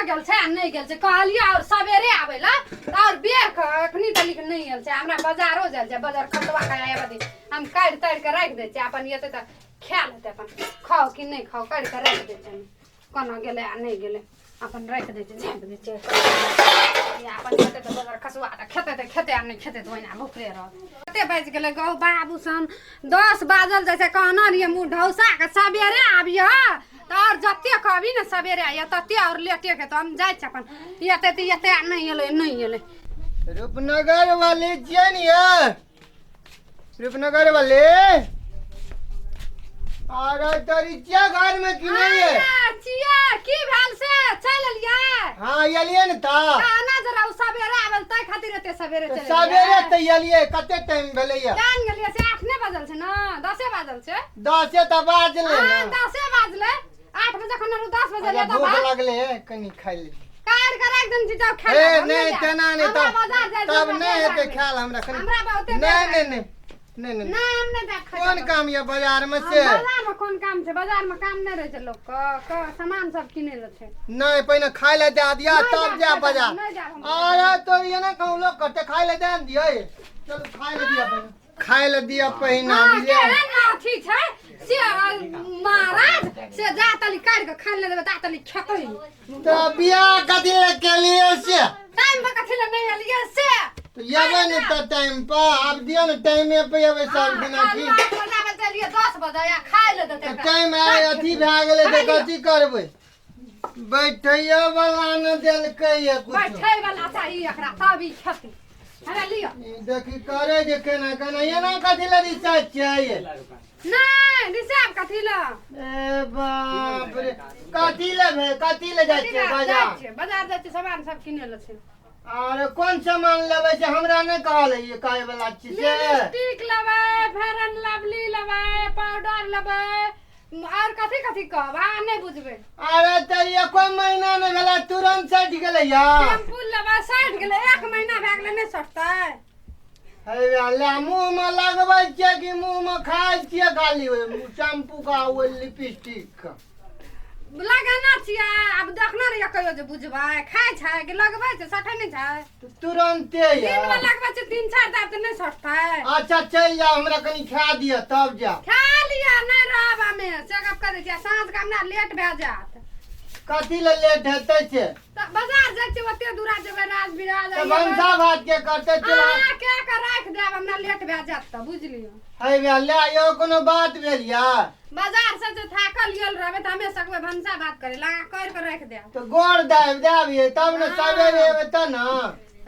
गेल छै नहीं गेल छै कहलिए और सवेरे आवेला और बेर क अखनी तली के नहीं गेल छै हमरा बाजारो जाल छै बाजार खतवा का आया बदी हम काट ताड़ के रख दे छै अपन येते त खा लेते अपन खाओ कि नहीं खाओ काट के रख दे छै कोना गेले आ नहीं गेले अपन रख दे छै झाँप दे छै या अपन येते त बाजार खसवा खेते आ नहीं खेते त ओइना भूखले रह कते बाज गेले गौ बाबू सन 10 बाजल जैसे कहना रे मुंह ढौसा के सवेरे आबिया और जत्ते कहबी ना सवेरे आइया तत्ते और लेटे के तो हम जाय छ अपन येते नहीं एले रूपनगर वाले जिया रूपनगर वाले अरे तोरी क्या घर में की नहीं है चिया की भेल से चल लिया हां यलिए न था खाना जरा सवेरे आबल तै खातिर एते सवेरे चल सवेरे त यलिए कते टाइम भेलैया जान गेलिए से 8 ने बजल छै ना 10 बजल छै 10 त बाजले ना 10 बजले 8 बजे खन 10 बजे ले त भूख लगले है कनी खाइ ले कार कर एकदम चीजा खा ए नहीं तना नहीं तब नहीं हेते ख्याल हमरा खनी हमरा बहुते नहीं ना हमने देख कौन काम ये बाजार में से बाजार में कौन काम छै बाजार में काम नहीं रहे छै लोग का सामान सब किने ले छै नहीं पहिने खाइ ले दे दिया तब जा बाजार अरे तो ये ना कहू लोग कटे खाइ ले दे दियो चल खाइ ले दिया पहिने खाइ ले दिया पहिना बुझलिए ना ठीक छै से महाराज से जा तली काट के खा ले देबे ता तली खेतै तो बियाह कथि ले के लिए से टाइम पे कथि ले नहीं आलिए से तो येबे न त टाइम पर अब दियो न टाइम पे येबे सब दिना की बनाबे चलिए 10 बजे या खाइ ले देते टाइम आए अथी भए गेलै त कथि करबै बैठैयो वाला न देलकै ये कुछ बैठै वाला चाही एकरा तब ई खेती अरे लियो देखी करे जे केना केना ये ना कथि ले रिसर्च चाहिए नहीं रिसाब कथि ले ए बाप रे कथि ले जाय छै बाजार बाजार जाय छै सामान सब किने ले छै अरे कौन सामान लेबै से हमरा नै कहल ये काहे वाला छी से लिपस्टिक लेबै फेरन लवली लेबै पाउडर लेबै और कथि कहबा नहीं बुझबे अरे त ये कोई महीना नै भेला तुरंत सट गेलै या शैम्पू लेबै सट गेलै 1 महीना भए गेलै नहीं सटतै हे ले मुंह में लगबै छियै कि मुंह में खाइ छियै खाली शैम्पू का वो लिपस्टिक का लगाना छियै अब देखना रे कहियो जे बुझबै खाइ छै कि लगबै छै सटै नहीं छै तुरंते या दिन में लगबै छै 3-4 दाब त नहीं सटतै अच्छा चल जा हमरा कनी खा दिया तब जा खा लिया नहीं रहब हमें चेकअप करे छियै साँझ के हमरा लेट भए जात कथि ले लेट हेतै छै त बाजार जाय छै ओते दूरा जेबै राज बिराज त भंसा भात के करते चला के राख देब हमरा लेट भए जात त बुझलियो हे ले यो कोनो बात भेल या बाजार से जे थाकल गेल रहबे त हमें सकबे भंसा भात करे लगा कर के रख दे तो गोड़ देबिए तब न सवेरे एबे त न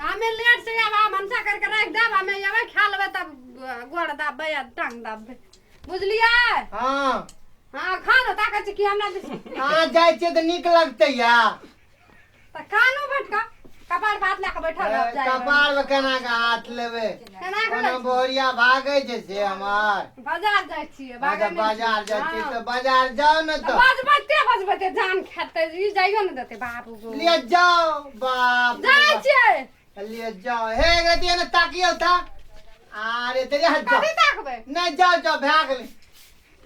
हमें लेट से आब भंसा करके रख देब हमें एबे खा लेबे तब गोड़ दाबे या टांग दाबे बुझलिए हां हां खानो ताके छी कि हमरा हां जाय छै त नीक लगतै या त खानो भटका कपार भात लेके बैठल रह जाय कपार में केना के हाथ लेबे कोनो बोरिया भागे छै से हमर बाजार जाय छियै बाजार जाय छी त बाजार जाओ न त बजबते जान खेते ई जाइयो न देते बाबू गो ले जाओ बाप जाय छियै ले जाओ हे गतिया न ताकियो था अरे तेरे हाथ कथि ताकबे नहीं जाओ भाग ले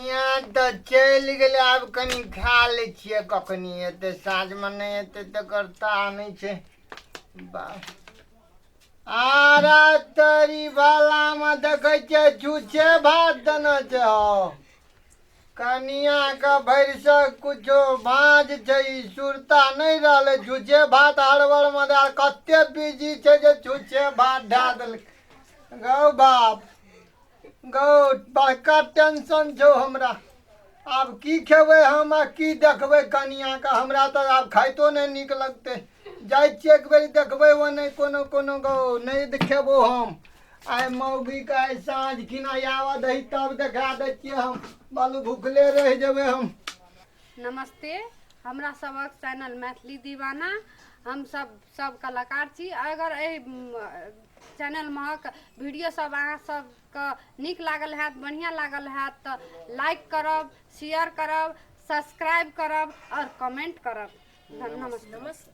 यहाँ तो चल गेले अब कनी खा ले छिए कखनी एते साँझ में नहीं एते त करता नहीं छे आरा तरी वाला में देखे छे छूछे भात देना छे कनिया का भैरसा कुछो भाज छे सुरता नहीं रहले छूछे भात हड़बड़ में कते बिजी छे जे छूछे भात ढा देल गौ बाप गौ बड़का टेंशन छो हमरा अब की खेबै हम आ की देखबै कनिया का हमरा तो अब खाइतो नहीं निक लगते जाय छियै एक बेर देखबै वो नहीं कोनो गौ नहीं देखेबो हम आइ मौगी का आइ साँझ खिना आवा दही तब देखा दै छियै हम बालू भूखले रह जेबै हम नमस्ते हमरा सबक चैनल मैथिली दीवाना हम सब कलाकार छी अगर ए चैनल में वीडियो सब अहाँ सबके नीक लागल हैत बढ़िया लागल हैत तो लाइक करब शेयर करब सब्सक्राइब करब और कमेंट करब नमस्ते।